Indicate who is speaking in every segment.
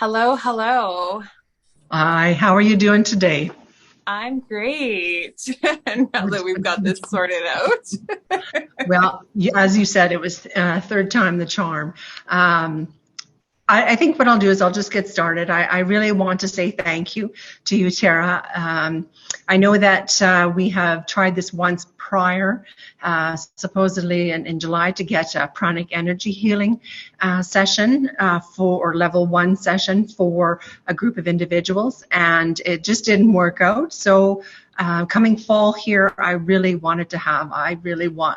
Speaker 1: Hello, hello.
Speaker 2: Hi, how are you doing today?
Speaker 1: I'm great. Now that we've got this sorted out.
Speaker 2: Well, as you said, it was third time the charm. Um, I think what I'll do is I'll just get started. I really want to say thank you to you, Tara. I know that we have tried this once prior, supposedly in July, to get a pranic energy healing session or level one session for a group of individuals, and it just didn't work out. So coming fall here, I really want,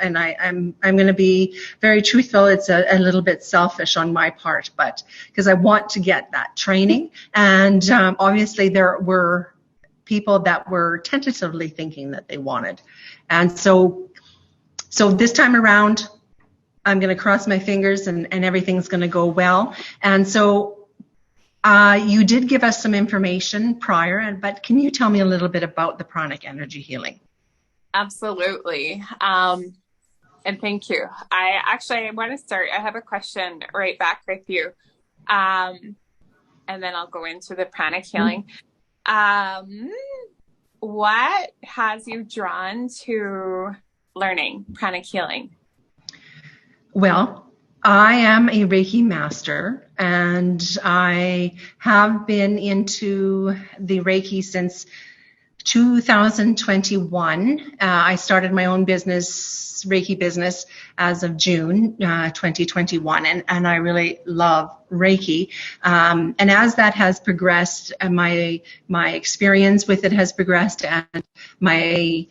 Speaker 2: and I'm going to be very truthful. It's a little bit selfish on my part, but because I want to get that training, and obviously there were people that were tentatively thinking that they wanted, and so this time around, I'm going to cross my fingers and everything's going to go well. And so you did give us some information prior, but can you tell me a little bit about the pranic energy healing?
Speaker 1: Absolutely. And thank you. I want to start. I have a question right back with you. Um, and then I'll go into the pranic healing. Um, what has you drawn to learning pranic healing?
Speaker 2: Well, I am a Reiki master, and I have been into the Reiki since 2021. I started my own business, Reiki business, as of June 2021, and I really love Reiki. And as that has progressed, my experience with it has progressed, and my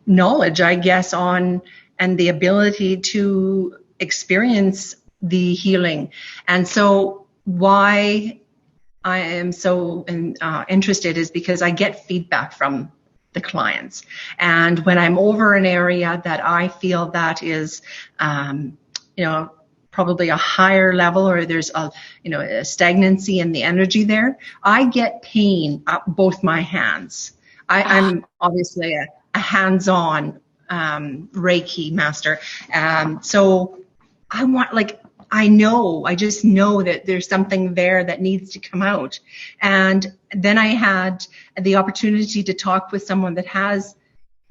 Speaker 2: knowledge, I guess, on and the ability to experience the healing. And so why I am so interested is because I get feedback from the clients. And when I'm over an area that I feel that is, probably a higher level, or there's a stagnancy in the energy there, I get pain up both my hands.
Speaker 1: Ah,
Speaker 2: I'm obviously a hands-on Reiki master. So I just know that there's something there that needs to come out. And then I had the opportunity to talk with someone that has,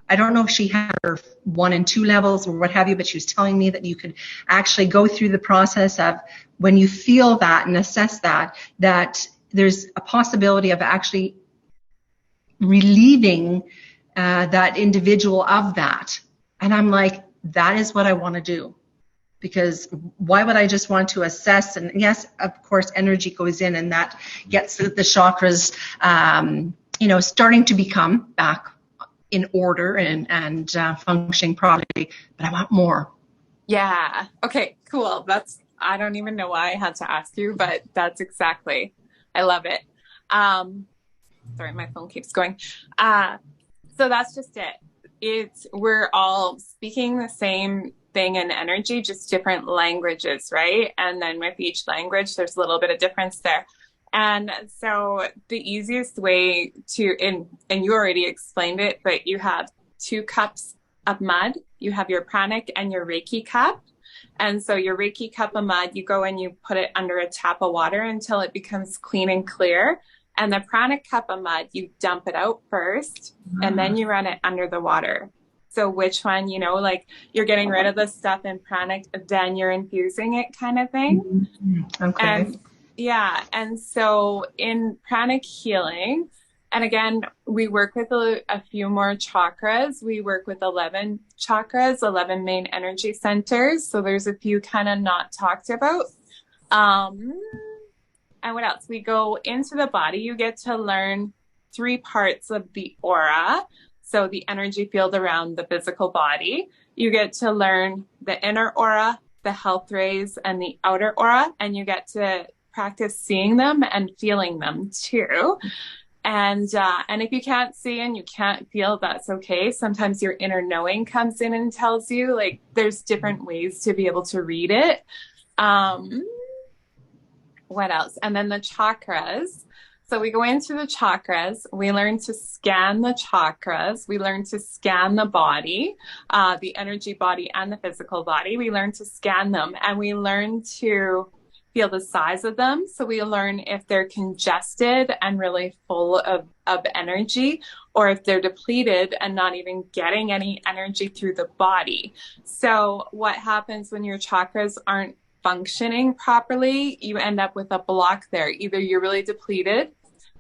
Speaker 2: I don't know if she had her 1 and 2 levels or what have you, but she was telling me that you could actually go through the process of when you feel that and assess that there's a possibility of actually relieving that individual of that. And I'm like, that is what I want to do. Because why would I just want to assess? And yes, of course, energy goes in and that gets the chakras, starting to become back in order and functioning properly. But I want more.
Speaker 1: yeah. Okay, cool. I don't even know why I had to ask you, but that's exactly, I love it. Um, Sorry, my phone keeps going. Uh, so that's just it. We're all speaking the same thing in energy, just different languages, right? And then with each language, there's a little bit of difference there. And so the easiest way and you already explained it, but you have 2 cups of mud. You have your pranic and your Reiki cup. And so your Reiki cup of mud, you go and you put it under a tap of water until it becomes clean and clear. And the pranic cup of mud, you dump it out first and then you run it under the water. So which one, like you're getting rid of the stuff in pranic, then you're infusing it kind of thing.
Speaker 2: Okay.
Speaker 1: And yeah, and so in pranic healing, and again, we work with a few more chakras. We work with 11 chakras, 11 main energy centers. So there's a few kind of not talked about. Um, and what else? We go into the body. You get to learn 3 parts of the aura. So the energy field around the physical body. You get to learn the inner aura, the health rays, and the outer aura. And you get to practice seeing them and feeling them too. And if you can't see and you can't feel, that's okay. Sometimes your inner knowing comes in and tells you, like, there's different ways to be able to read it. Um, what else? And then the chakras. So we go into the chakras. We learn to scan the chakras. We learn to scan the body, the energy body and the physical body. We learn to scan them, and we learn to feel the size of them. So we learn if they're congested and really full of energy, or if they're depleted and not even getting any energy through the body. So what happens when your chakras aren't functioning properly, you end up with a block there. Either you're really depleted,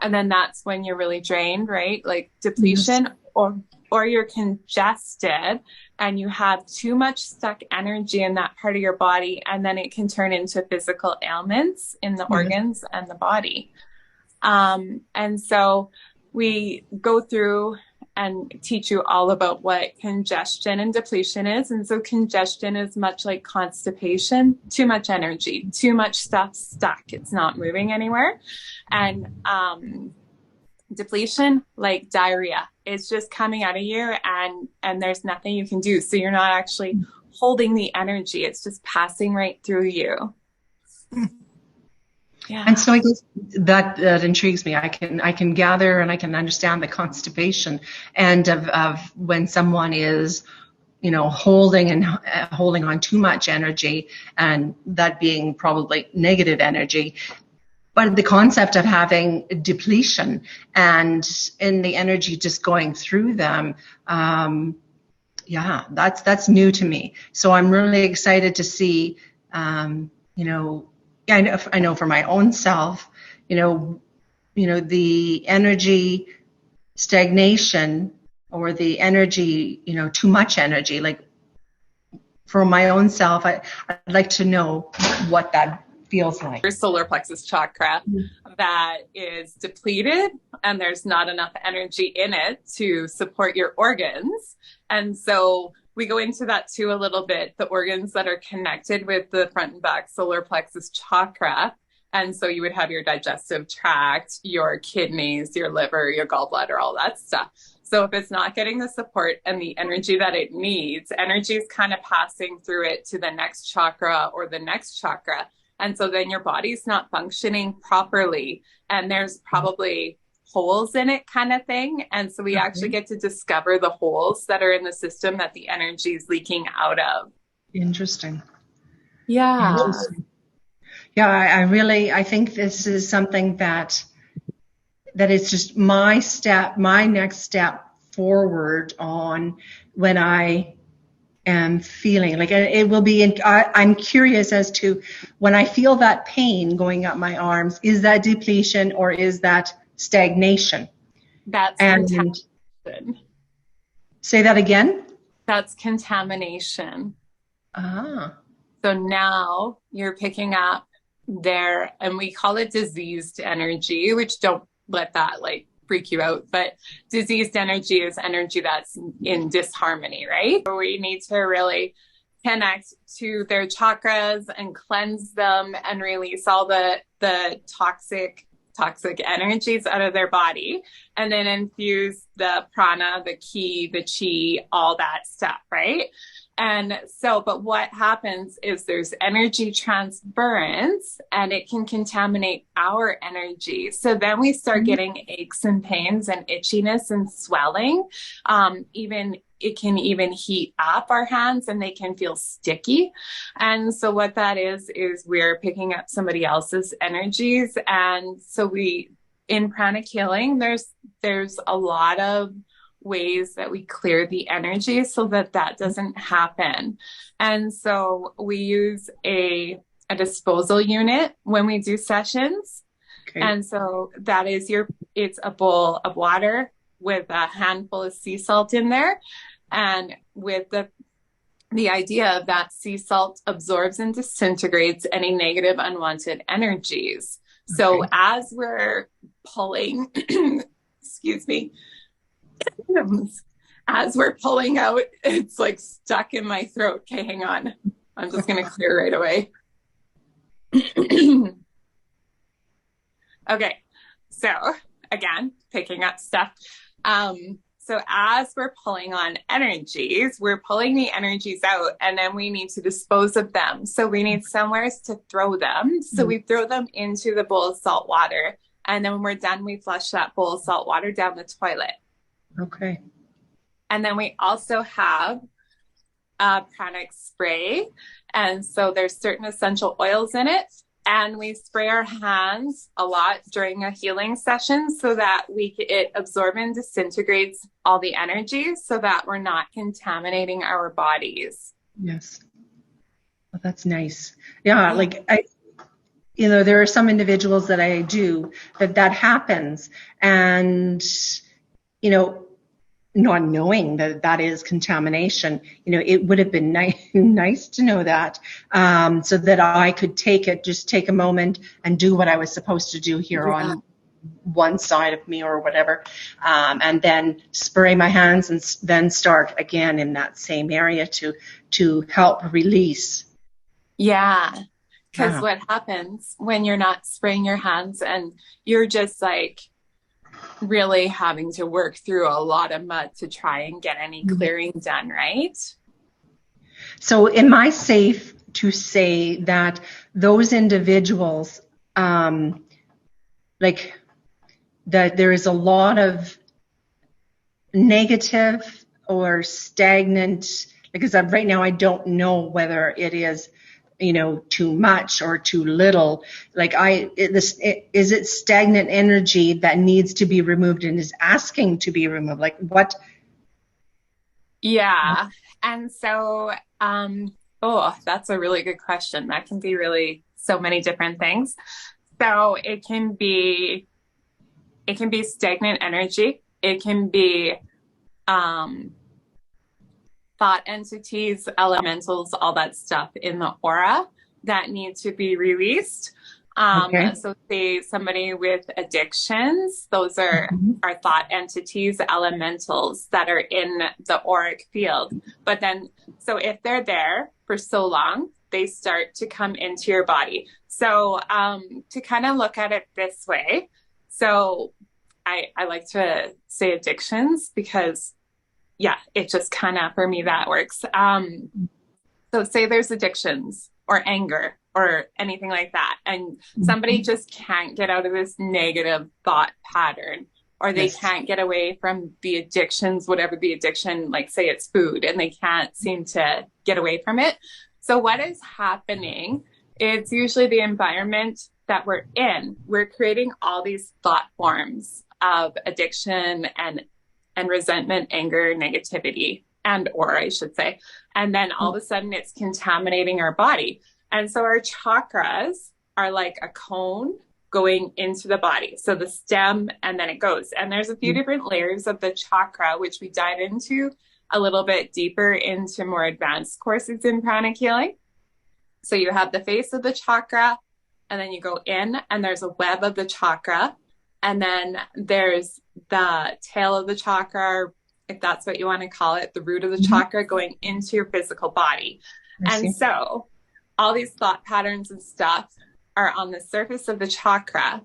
Speaker 1: and then that's when you're really drained, right? Like depletion, yes. Or you're congested and you have too much stuck energy in that part of your body, and then it can turn into physical ailments in the organs and the body. And so we go through and teach you all about what congestion and depletion is. And so congestion is much like constipation, too much energy, too much stuff stuck. It's not moving anywhere. And depletion, like diarrhea, it's just coming out of you, and there's nothing you can do. So you're not actually holding the energy. It's just passing right through you.
Speaker 2: Yeah. And so I guess that intrigues me. I can gather and I can understand the constipation and of when someone is, holding on too much energy, and that being probably negative energy. But the concept of having depletion and in the energy just going through them, that's new to me. So I'm really excited to see, I know for my own self, the energy stagnation or the energy, too much energy. Like for my own self, I'd like to know what that feels like.
Speaker 1: Your solar plexus chakra that is depleted, and there's not enough energy in it to support your organs. And so we go into that too a little bit, the organs that are connected with the front and back solar plexus chakra. And so you would have your digestive tract, your kidneys, your liver, your gallbladder, all that stuff. So if it's not getting the support and the energy that it needs, energy is kind of passing through it to the next chakra or the next chakra. And so then your body's not functioning properly, and there's probably holes in it kind of thing. And so we actually get to discover the holes that are in the system that the energy is leaking out of.
Speaker 2: Interesting.
Speaker 1: Yeah.
Speaker 2: Interesting. Yeah, I think this is something that is just my next step forward on when I am feeling like it will be. I'm curious as to when I feel that pain going up my arms, is that depletion or is that stagnation?
Speaker 1: That's contamination.
Speaker 2: Say that again.
Speaker 1: That's contamination.
Speaker 2: Ah.
Speaker 1: So now you're picking up there, and we call it diseased energy, which don't let that freak you out, but diseased energy is energy that's in disharmony, right? So we need to really connect to their chakras and cleanse them and release all the toxic energies out of their body, and then infuse the prana, the ki, the chi, all that stuff, right? And so, but what happens is there's energy transference, and it can contaminate our energy. So then we start getting aches and pains and itchiness and swelling. It can even heat up our hands, and they can feel sticky. And so what that is we're picking up somebody else's energies. And so in pranic healing, there's a lot of ways that we clear the energy so that doesn't happen. And so we use a disposal unit when we do sessions. Okay. And so that is it's a bowl of water with a handful of sea salt in there. And with the idea of that sea salt absorbs and disintegrates any negative unwanted energies. Okay. So as we're pulling, excuse me, as we're pulling out, it's stuck in my throat. Okay, hang on. I'm just going to clear right away. Okay, so again, picking up stuff. So as we're pulling on energies, we're pulling the energies out, and then we need to dispose of them. So we need somewhere to throw them. So we throw them into the bowl of salt water. And then when we're done, we flush that bowl of salt water down the toilet.
Speaker 2: Okay.
Speaker 1: And then we also have a pranic spray. And so there's certain essential oils in it. and we spray our hands a lot during a healing session so that it absorbs and disintegrates all the energy so that we're not contaminating our bodies.
Speaker 2: Yes. Well, that's nice. Yeah, like there are some individuals that I do that happens, and not knowing that is contamination, it would have been nice to know that, so that I could take a moment and do what I was supposed to do here on one side of me or whatever, and then spray my hands and then start again in that same area to help release.
Speaker 1: Yeah, because what happens when you're not spraying your hands and you're just like really having to work through a lot of mud to try and get any clearing done, right?
Speaker 2: So am I safe to say that those individuals, like that there is a lot of negative or stagnant, because right now I don't know whether it is too much or too little. Like is it stagnant energy that needs to be removed and is asking to be removed? Like what?
Speaker 1: Yeah. And so, that's a really good question. That can be really so many different things. So it can be stagnant energy. It can be, thought entities, elementals, all that stuff in the aura that need to be released. So say somebody with addictions, those are our thought entities, elementals that are in the auric field. But then, so if they're there for so long, they start to come into your body. So to kind of look at it this way, so I like to say addictions because it just kind of, for me, that works. So say there's addictions or anger or anything like that, and somebody just can't get out of this negative thought pattern, or they can't get away from the addictions, whatever the addiction, like say it's food, and they can't seem to get away from it. So what is happening, it's usually the environment that we're in. We're creating all these thought forms of addiction and resentment, anger, negativity, or I should say. And then all of a sudden it's contaminating our body. And so our chakras are like a cone going into the body. So the stem, and then it goes. And there's a few different layers of the chakra, which we dive into a little bit deeper into more advanced courses in pranic healing. So you have the face of the chakra, and then you go in, and there's a web of the chakra. And then there's the tail of the chakra, if that's what you want to call it, the root of the chakra going into your physical body. And so all these thought patterns and stuff are on the surface of the chakra.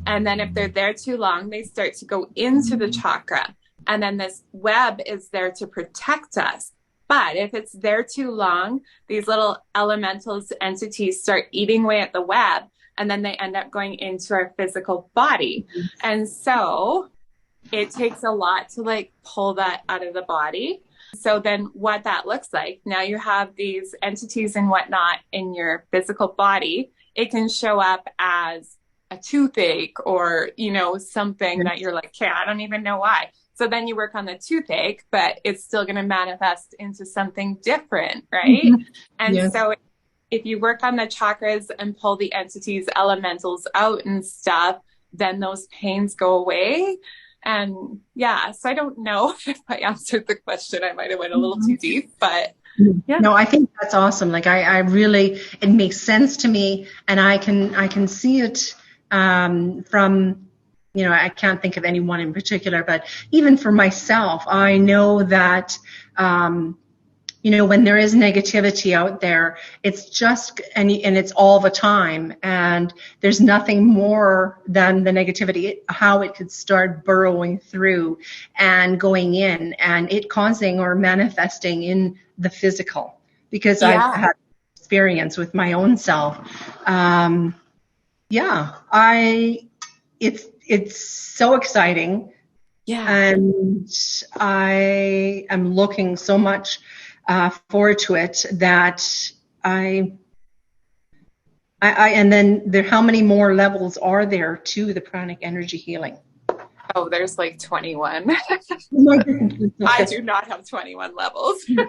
Speaker 1: And then if they're there too long, they start to go into the chakra. And then this web is there to protect us. But if it's there too long, these little elementals, entities start eating away at the web. And then they end up going into our physical body. And so it takes a lot to like pull that out of the body. So then what that looks like, now you have these entities and whatnot in your physical body. It can show up as a toothache or, something that you're like, okay, I don't even know why. So then you work on the toothache, but it's still going to manifest into something different, right? And so if you work on the chakras and pull the entities, elementals out and stuff, then those pains go away. And so I don't know if I answered the question. I might have went a little too deep, but
Speaker 2: No, I think that's awesome. Like I really, it makes sense to me, and I can see it from, I can't think of anyone in particular, but even for myself, I know that, when there is negativity out there, it's just, and it's all the time, and there's nothing more than the negativity, how it could start burrowing through and going in, and it causing or manifesting in the physical, because I've had experience with my own self. It's so exciting. And I am looking so much forward to it that I And then there, how many more levels are there to the pranic energy healing?
Speaker 1: Oh, there's like 21.
Speaker 2: Oh my goodness.
Speaker 1: I
Speaker 2: Okay.
Speaker 1: do not have 21 levels.
Speaker 2: Yeah.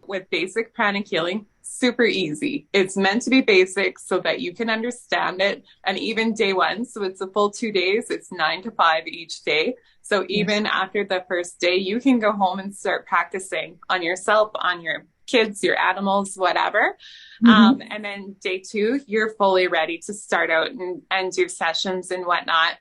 Speaker 1: With basic pranic healing, super easy. It's meant to be basic so that you can understand it. And even day one, so it's a full 2 days, it's 9 to 5 each day. So even
Speaker 2: Yes.
Speaker 1: after the first day, you can go home and start practicing on yourself, on your kids, your animals, whatever.
Speaker 2: Mm-hmm.
Speaker 1: And then day two, you're fully ready to start out and do sessions and whatnot.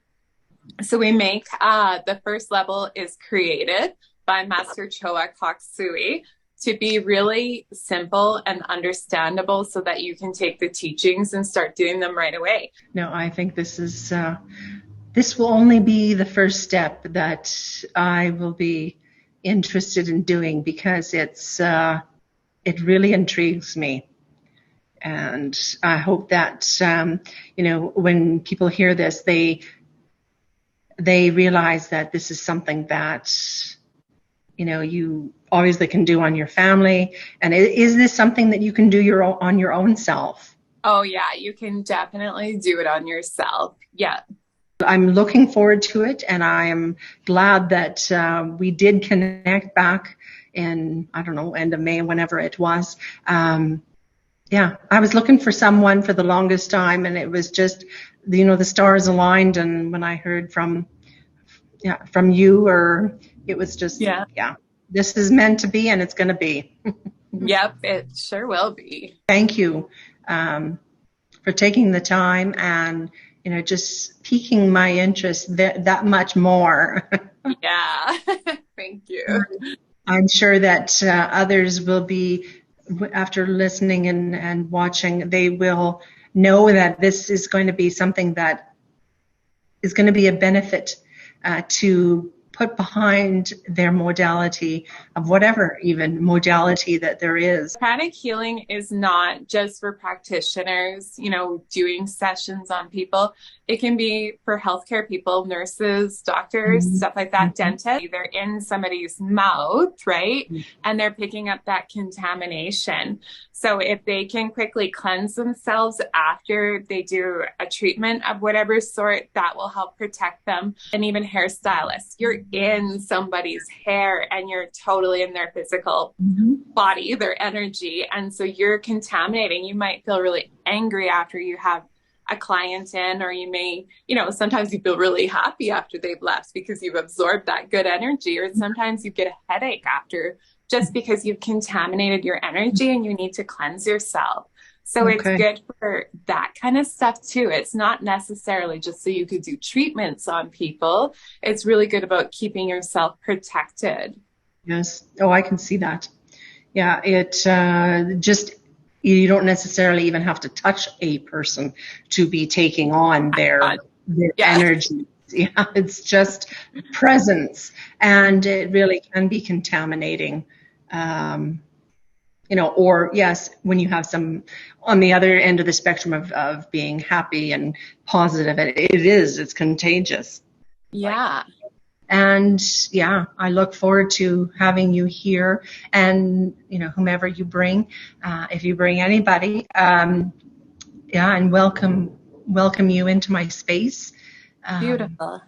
Speaker 1: So we make the first level is created by Master Choa Koksui to be really simple and understandable so that you can take the teachings and start doing them right away.
Speaker 2: No, I think this will only be the first step that I will be interested in doing, because it really intrigues me. And I hope that when people hear this, they realize that this is something that you obviously can do on your family. And is this something that you can do on your own self?
Speaker 1: Oh yeah, you can definitely do it on yourself. Yeah.
Speaker 2: I'm looking forward to it, and I am glad that we did connect back in, I don't know, end of May, whenever it was. Yeah, I was looking for someone for the longest time, and it was just, the stars aligned, and when I heard from you, or it was just,
Speaker 1: Yeah.
Speaker 2: This is meant to be, and it's going to be.
Speaker 1: Yep, it sure will be.
Speaker 2: Thank you for taking the time and just piquing my interest that much more.
Speaker 1: Yeah. Thank you.
Speaker 2: I'm sure that others will be, after listening and watching, they will know that this is going to be something that is going to be a benefit to put behind their modality, of whatever even modality that there is.
Speaker 1: Pranic healing is not just for practitioners, doing sessions on people. It can be for healthcare people, nurses, doctors, stuff like that, dentists. They're in somebody's mouth, right? And they're picking up that contamination. So if they can quickly cleanse themselves after they do a treatment of whatever sort, that will help protect them. And even hairstylists, you're in somebody's hair and you're totally in their physical body, their energy. And so you're contaminating. You might feel really angry after you have a client in, or you may, sometimes you feel really happy after they've left because you've absorbed that good energy, or sometimes you get a headache after, just because you've contaminated your energy and you need to cleanse yourself. So it's good for that kind of stuff too. It's not necessarily just so you could do treatments on people. It's really good about keeping yourself protected.
Speaker 2: Yes. Oh, I can see that. Yeah, it just, you don't necessarily even have to touch a person to be taking on their energy. Yeah, it's just presence, and it really can be contaminating. Or yes, when you have some on the other end of the spectrum of being happy and positive, it's contagious.
Speaker 1: Yeah.
Speaker 2: And I look forward to having you here, and whomever you bring, if you bring anybody, and welcome you into my space.
Speaker 1: Beautiful.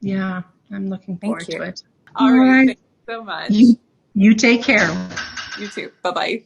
Speaker 2: Yeah, I'm looking forward to it.
Speaker 1: All right. Thank you so much.
Speaker 2: You take care.
Speaker 1: You too. Bye-bye.